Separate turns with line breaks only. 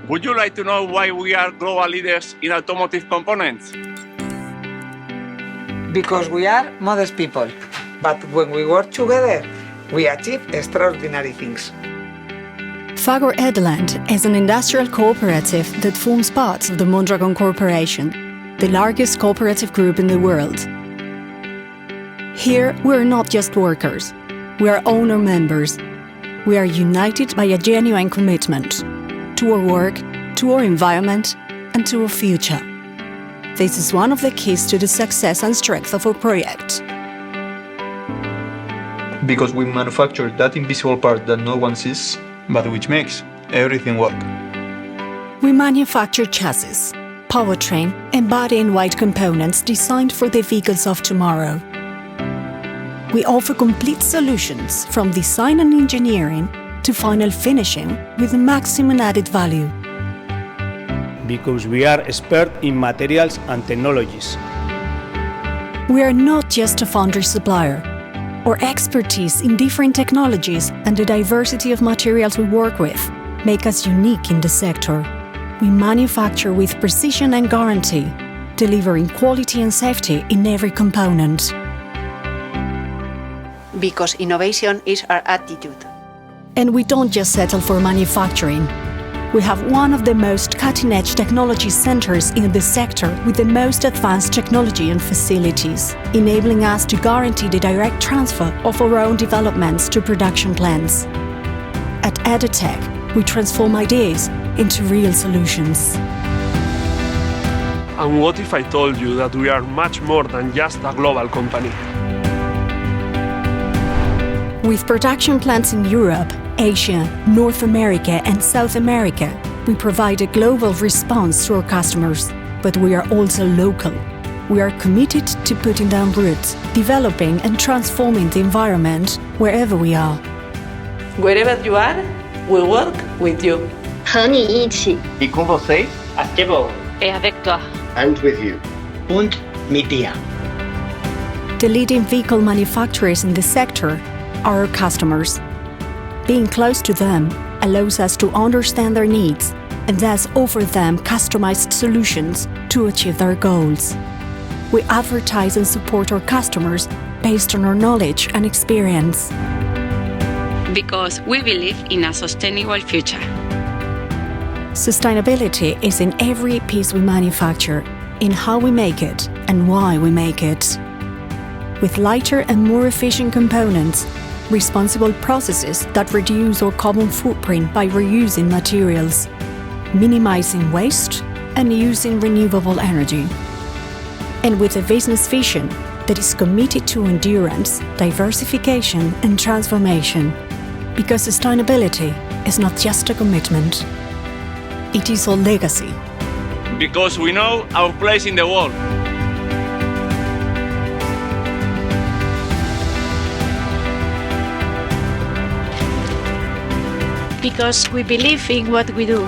Would you like to know why we are global leaders in automotive components?
Because we are modest people, but when we work together, we achieve extraordinary things.
Fagor Ederlan is an industrial cooperative that forms part of the Mondragon Corporation, the largest cooperative group in the world. Here, we're not just workers, we are owner members. We are united by a genuine commitment to our work, to our environment, and to our future. This is one of the keys to the success and strength of our project.
Because we manufacture that invisible part that no one sees, but which makes everything work.
We manufacture chassis, powertrain, and body-in-white components designed for the vehicles of tomorrow. We offer complete solutions from design and engineering to final finishing with maximum added value.
Because we are experts in materials and technologies.
We are not just a foundry supplier. Our expertise in different technologies and the diversity of materials we work with make us unique in the sector. We manufacture with precision and guarantee, delivering quality and safety in every component.
Because innovation is our attitude.
And we don't just settle for manufacturing. We have one of the most cutting-edge technology centers in the sector with the most advanced technology and facilities, enabling us to guarantee the direct transfer of our own developments to production plants. At EduTech, we transform ideas into real solutions.
And what if I told you that we are much more than just a global company?
With production plants in Europe, Asia, North America, and South America, we provide a global response to our customers, but we are also local. We are committed to putting down roots, developing and transforming the environment wherever we are.
Wherever you are, we'll work with you.
和你一起
Y con vocês,
Activo.
Et avec toi.
and with you.
Und mit dir.
The leading vehicle manufacturers in the sector are our customers. Being close to them allows us to understand their needs and thus offer them customized solutions to achieve their goals. We advertise and support our customers based on our knowledge and experience.
Because we believe in a sustainable future.
Sustainability is in every piece we manufacture, in how we make it and why we make it. With lighter and more efficient components, responsible processes that reduce our carbon footprint by reusing materials, minimizing waste, and using renewable energy. And with a business vision that is committed to endurance, diversification, and transformation. Because sustainability is not just a commitment, it is a legacy.
Because we know our place in the world.
Because we believe in what we do.